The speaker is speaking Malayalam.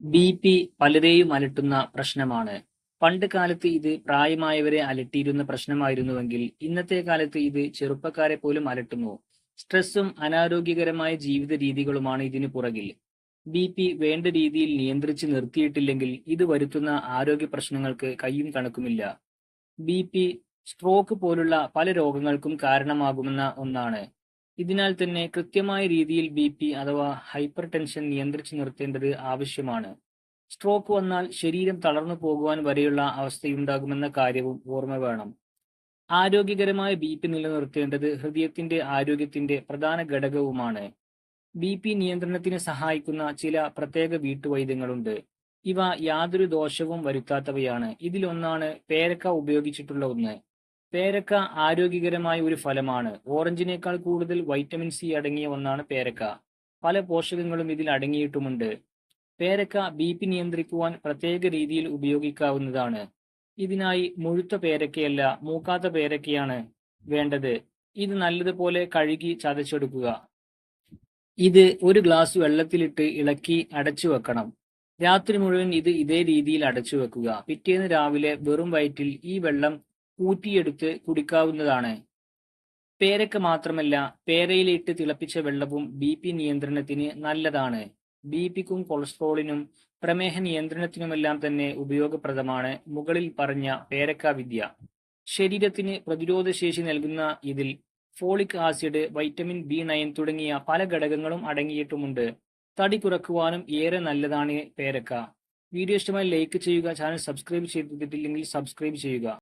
ബി.പി പലരെയും അലട്ടുന്ന പ്രശ്നമാണ്. പണ്ട് കാലത്ത് ഇത് പ്രായമായവരെ അലട്ടിയിരുന്ന പ്രശ്നമായിരുന്നുവെങ്കിൽ ഇന്നത്തെ കാലത്ത് ഇത് ചെറുപ്പക്കാരെ പോലും അലട്ടുന്നു. സ്ട്രെസ്സും അനാരോഗ്യകരമായ ജീവിത രീതികളുമാണ് ഇതിനു പുറകിൽ. ബി.പി വേണ്ട രീതിയിൽ നിയന്ത്രിച്ച് നിർത്തിയിട്ടില്ലെങ്കിൽ ഇത് വരുത്തുന്ന ആരോഗ്യ പ്രശ്നങ്ങൾക്ക് കയ്യും കണക്കുമില്ല. ബി.പി സ്ട്രോക്ക് പോലുള്ള പല രോഗങ്ങൾക്കും കാരണമാകുമെന്ന ഒന്നാണ്. ഇതിനാൽ തന്നെ കൃത്യമായ രീതിയിൽ ബി.പി അഥവാ ഹൈപ്പർ ടെൻഷൻ നിയന്ത്രിച്ചു നിർത്തേണ്ടത് ആവശ്യമാണ്. സ്ട്രോക്ക് വന്നാൽ ശരീരം തളർന്നു പോകുവാൻ വരെയുള്ള അവസ്ഥയുണ്ടാകുമെന്ന കാര്യവും ഓർമ്മ വേണം. ആരോഗ്യകരമായ ബി.പി നിലനിർത്തേണ്ടത് ഹൃദയത്തിന്റെ ആരോഗ്യത്തിന്റെ പ്രധാന ഘടകവുമാണ്. ബി.പി നിയന്ത്രണത്തിന് സഹായിക്കുന്ന ചില പ്രത്യേക വീട്ടുവൈദ്യങ്ങളുണ്ട്. ഇവ യാതൊരു ദോഷവും വരുത്താത്തവയാണ്. ഇതിലൊന്നാണ് പേരക്ക ഉപയോഗിച്ചിട്ടുള്ള ഒന്ന്. പേരക്ക ആരോഗ്യകരമായ ഒരു ഫലമാണ്. ഓറഞ്ചിനേക്കാൾ കൂടുതൽ വൈറ്റമിൻ സി അടങ്ങിയ ഒന്നാണ് പേരക്ക. പല പോഷകങ്ങളും ഇതിൽ അടങ്ങിയിട്ടുമുണ്ട്. പേരക്ക ബി.പി നിയന്ത്രിക്കുവാൻ പ്രത്യേക രീതിയിൽ ഉപയോഗിക്കാവുന്നതാണ്. ഇതിനായി മുഴുത്ത പേരക്കയല്ല, മൂക്കാത്ത പേരക്കയാണ് വേണ്ടത്. ഇത് നല്ലതുപോലെ കഴുകി ചതച്ചെടുക്കുക. ഇത് ഒരു ഗ്ലാസ് വെള്ളത്തിലിട്ട് ഇളക്കി അടച്ചു വെക്കണം. രാത്രി മുഴുവൻ ഇത് ഇതേ രീതിയിൽ അടച്ചു വെക്കുക. പിറ്റേന്ന് രാവിലെ വെറും വയറ്റിൽ ഈ വെള്ളം ഊറ്റിയെടുത്ത് കുടിക്കാവുന്നതാണ്. പേരക്ക മാത്രമല്ല, പേരയിലിട്ട് തിളപ്പിച്ച വെള്ളവും ബി.പി നിയന്ത്രണത്തിന് നല്ലതാണ്. ബി.പിക്കും കൊളസ്ട്രോളിനും പ്രമേഹ നിയന്ത്രണത്തിനുമെല്ലാം തന്നെ ഉപയോഗപ്രദമാണ് മുകളിൽ പറഞ്ഞ പേരക്ക വിദ്യ. ശരീരത്തിന് പ്രതിരോധശേഷി നൽകുന്ന ഇതിൽ ഫോളിക് ആസിഡ്, വൈറ്റമിൻ ബി9 തുടങ്ങിയ പല ഘടകങ്ങളും അടങ്ങിയിട്ടുമുണ്ട്. തടി കുറക്കുവാനും ഏറെ നല്ലതാണ് പേരക്ക. വീഡിയോ ഇഷ്ടമായി ലൈക്ക് ചെയ്യുക. ചാനൽ സബ്സ്ക്രൈബ് ചെയ്തിട്ടില്ലെങ്കിൽ സബ്സ്ക്രൈബ് ചെയ്യുക.